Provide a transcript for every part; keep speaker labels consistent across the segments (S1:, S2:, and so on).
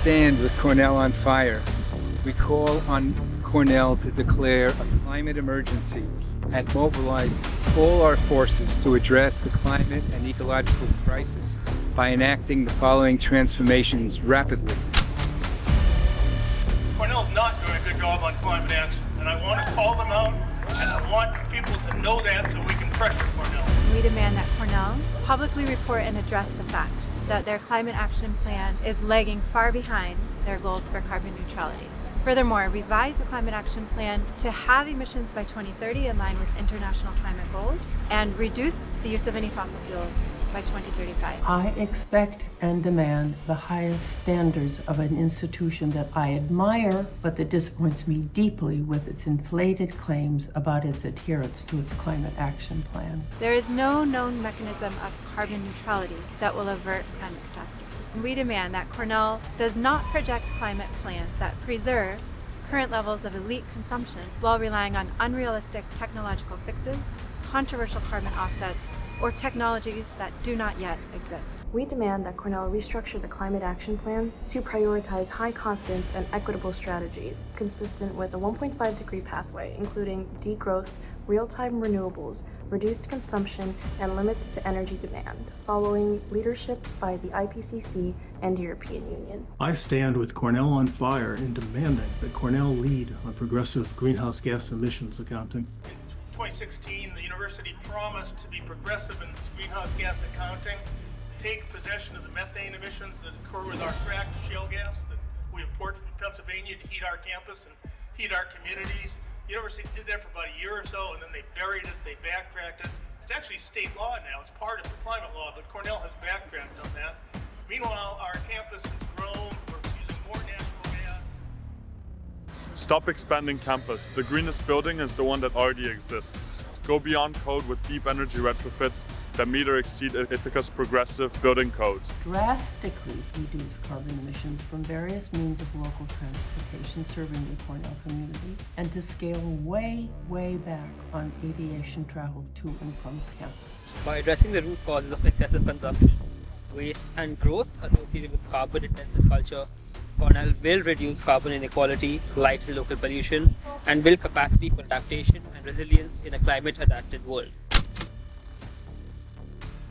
S1: stand with Cornell on fire. We call on Cornell to declare a climate emergency and mobilize all our forces to address the climate and ecological crisis by enacting the following transformations rapidly.
S2: Cornell's not doing a good job on climate action, and I want to call them out, and I want people to know that so we can pressure Cornell.
S3: We demand that Cornell publicly report and address the fact that their climate action plan is lagging far behind their goals for carbon neutrality. Furthermore, revise the climate action plan to have emissions by 2030 in line with international climate goals and reduce the use of any fossil fuels by 2035.
S4: I expect and demand the highest standards of an institution that I admire, but that disappoints me deeply with its inflated claims about its adherence to its climate action plan.
S3: There is no known mechanism of carbon neutrality that will avert climate catastrophe. We demand that Cornell does not project climate plans that preserve current levels of elite consumption while relying on unrealistic technological fixes, controversial carbon offsets, or technologies that do not yet exist.
S5: We demand that Cornell restructure the climate action plan to prioritize high confidence and equitable strategies consistent with a 1.5-degree pathway, including degrowth, real-time renewables, reduced consumption, and limits to energy demand, following leadership by the IPCC and European Union.
S6: I stand with Cornell on fire in demanding that Cornell lead on progressive greenhouse gas emissions accounting.
S2: In 2016, the university promised to be progressive in its greenhouse gas accounting, take possession of the methane emissions that occur with our fracked shale gas that we import from Pennsylvania to heat our campus and heat our communities. The university did that for about a year or so, and then they buried it, they backtracked it. It's actually state law now, it's part of the climate law, but Cornell has backtracked on that. Meanwhile, our campus has grown, we're using more natural gas.
S7: Stop expanding campus. The greenest building is the one that already exists. Go beyond code with deep energy retrofits that meet or exceed Ithaca's progressive building code.
S4: Drastically reduce carbon emissions from various means of local transportation serving the Cornell community, and to scale way, way back on aviation travel to and from campus.
S8: By addressing the root causes of excessive consumption, waste, and growth associated with carbon-intensive culture, Cornell will reduce carbon inequality, lighten local pollution, and build capacity for adaptation and resilience in a climate-adapted world.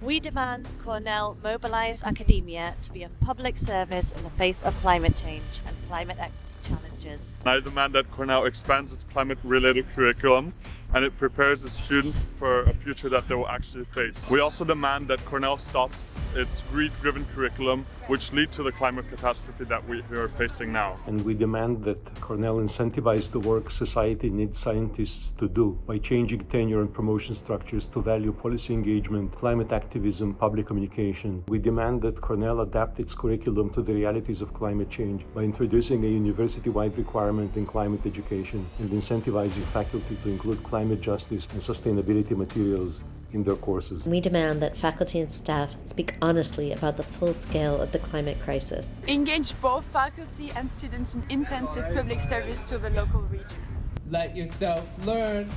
S9: We demand Cornell mobilize academia to be of public service in the face of climate change and climate equity challenges.
S7: I demand that Cornell expands its climate-related curriculum and it prepares its students for a future that they will actually face. We also demand that Cornell stops its greed-driven curriculum, which lead to the climate catastrophe that we are facing now.
S10: And we demand that Cornell incentivize the work society needs scientists to do by changing tenure and promotion structures to value policy engagement, climate activism, public communication. We demand that Cornell adapt its curriculum to the realities of climate change by introducing a university-wide requirement in climate education and incentivizing faculty to include climate justice and sustainability materials in their courses.
S11: We demand that faculty and staff speak honestly about the full scale of the climate crisis.
S12: Engage both faculty and students in intensive public service to the local region.
S13: Let yourself learn.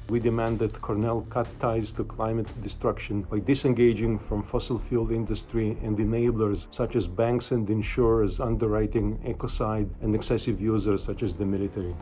S10: We demand that Cornell cut ties to climate destruction by disengaging from fossil fuel industry and enablers such as banks and insurers underwriting ecocide and excessive users such as the military.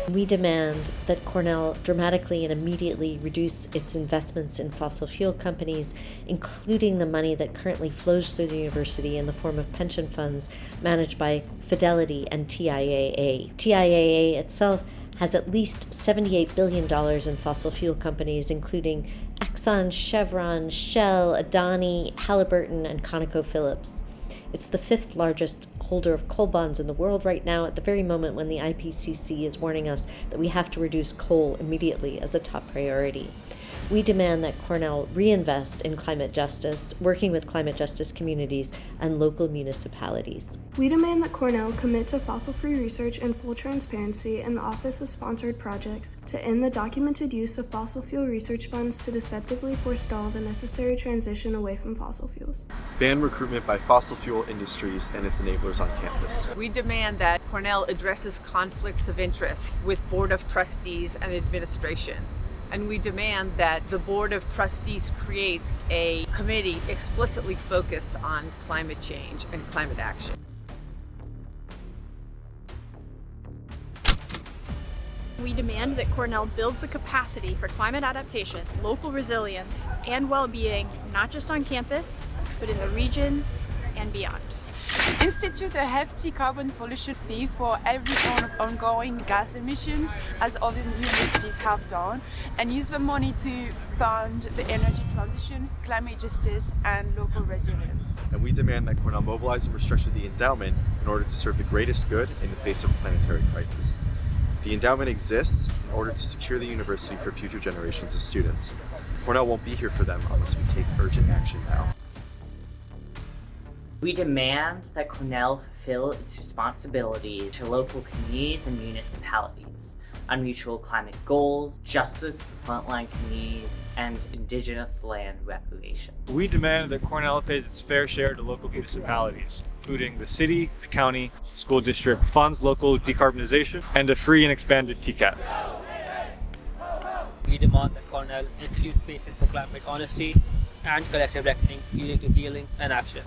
S11: We demand that Cornell dramatically and immediately reduce its investments in fossil fuel companies, including the money that currently flows through the university in the form of pension funds managed by Fidelity and TIAA. TIAA itself has at least $78 billion in fossil fuel companies, including Exxon, Chevron, Shell, Adani, Halliburton, and ConocoPhillips. It's the fifth largest holder of coal bonds in the world right now, at the very moment when the IPCC is warning us that we have to reduce coal immediately as a top priority. We demand that Cornell reinvest in climate justice, working with climate justice communities and local municipalities.
S5: We demand that Cornell commit to fossil-free research and full transparency in the Office of Sponsored Projects to end the documented use of fossil fuel research funds to deceptively forestall the necessary transition away from fossil fuels.
S14: Ban recruitment by fossil fuel industries and its enablers on campus.
S15: We demand that Cornell addresses conflicts of interest with Board of Trustees and administration. And we demand that the Board of Trustees creates a committee explicitly focused on climate change and climate action.
S16: We demand that Cornell builds the capacity for climate adaptation, local resilience, and well-being, not just on campus, but in the region and beyond.
S12: Institute a hefty carbon pollution fee for every ton of ongoing gas emissions, as other universities have done, and use the money to fund the energy transition, climate justice, and local resilience.
S14: And we demand that Cornell mobilize and restructure the endowment in order to serve the greatest good in the face of a planetary crisis. The endowment exists in order to secure the university for future generations of students. Cornell won't be here for them unless we take urgent action now.
S17: We demand that Cornell fulfill its responsibility to local communities and municipalities on mutual climate goals, justice for frontline communities, and indigenous land reclamation.
S18: We demand that Cornell pays its fair share to local municipalities, including the city, the county, school district, funds local decarbonization, and a free and expanded TCAT.
S8: We demand that Cornell institute spaces for climate honesty and collective reckoning, leading to healing and action.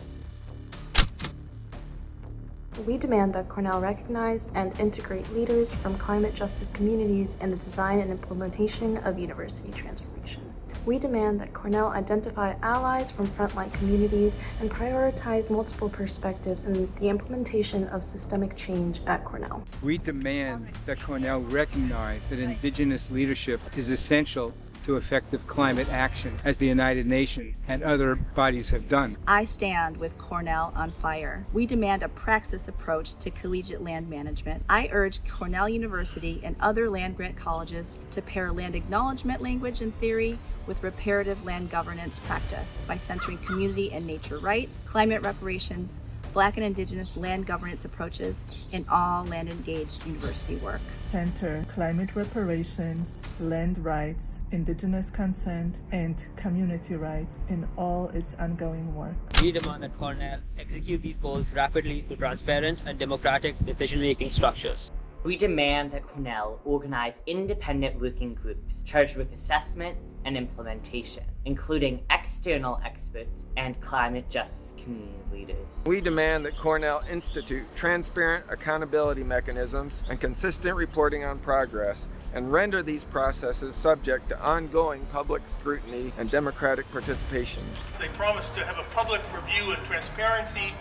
S5: We demand that Cornell recognize and integrate leaders from climate justice communities in the design and implementation of university transformation. We demand that Cornell identify allies from frontline communities and prioritize multiple perspectives in the implementation of systemic change at Cornell.
S1: We demand that Cornell recognize that Indigenous leadership is essential to effective climate action, as the United Nations and other bodies have done.
S19: I stand with Cornell on Fire. We demand a praxis approach to collegiate land management. I urge Cornell University and other land-grant colleges to pair land acknowledgement language and theory with reparative land governance practice by centering community and nature rights, climate reparations, Black and Indigenous land governance approaches in all land-engaged university work.
S20: Center climate reparations, land rights, Indigenous consent, and community rights in all its ongoing work.
S8: We demand that Cornell execute these goals rapidly through transparent and democratic decision-making structures.
S17: We demand that Cornell organize independent working groups charged with assessment and implementation, including external experts and climate justice community leaders.
S21: We demand that Cornell institute transparent accountability mechanisms and consistent reporting on progress, and render these processes subject to ongoing public scrutiny and democratic participation.
S2: They promised to have a public review and transparency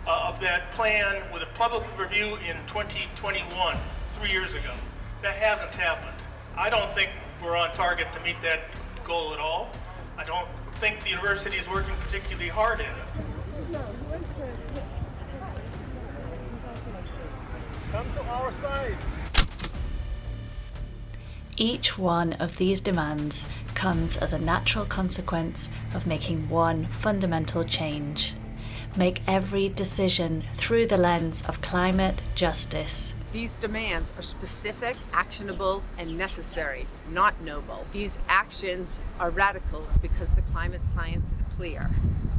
S2: of that plan with a public review in 2021, 3 years ago. That hasn't happened. I don't think we're on target to meet that goal at all. I don't think the university is working particularly hard at it.
S22: Come to our side.
S19: Each one of these demands comes as a natural consequence of making one fundamental change. Make every decision through the lens of climate justice.
S15: These demands are specific, actionable, and necessary, not noble. These actions are radical because the climate science is clear.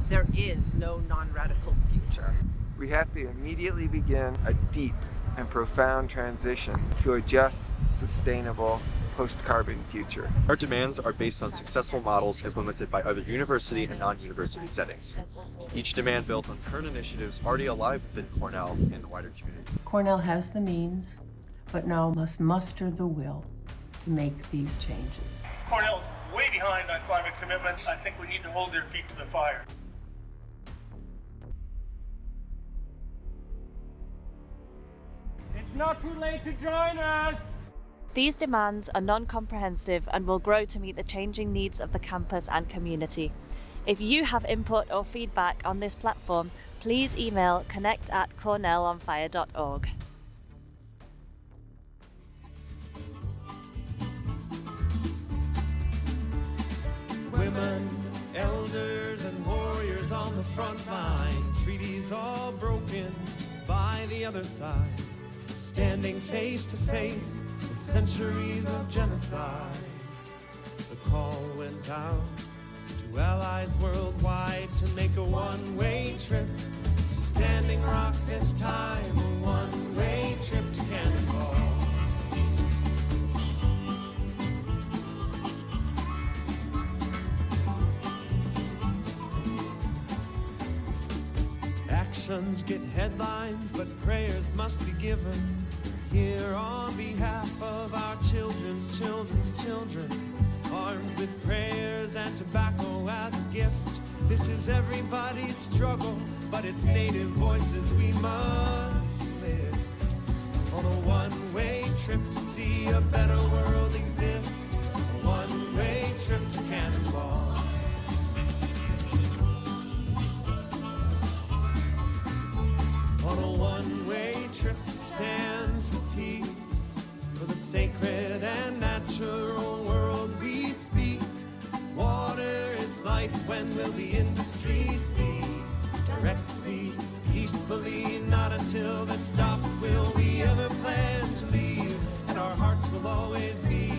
S15: There is no non-radical future.
S21: We have to immediately begin a deep and profound transition to a just, sustainable, post-carbon future.
S14: Our demands are based on successful models implemented by other university and non-university settings. Each demand built on current initiatives already alive within Cornell and the wider community.
S4: Cornell has the means, but now must muster the will to make these changes.
S2: Cornell's way behind on climate commitments. I think we need to hold their feet to the fire.
S22: It's not too late to join us.
S9: These demands are non-comprehensive and will grow to meet the changing needs of the campus and community. If you have input or feedback on this platform, please email connect@cornellonfire.org.
S23: Women, elders, and warriors on the front line. Treaties all broken by the other side. Standing face to face with centuries of genocide. The call went out to allies worldwide to make a one-way trip. Standing Rock this time, a one-way trip to Cannonball. Politicians get headlines, but prayers must be given. Here on behalf of our children's children, armed with prayers and tobacco as a gift. This is everybody's struggle, but it's native voices we must lift. On a one-way trip to see a better world exist, a one-way trip to Cannonball. On a one-way trip to stand for peace, for the sacred and natural world we speak. Water is life, when will the industry see? Directly, peacefully, not until this stops will we ever plan to leave, and our hearts will always be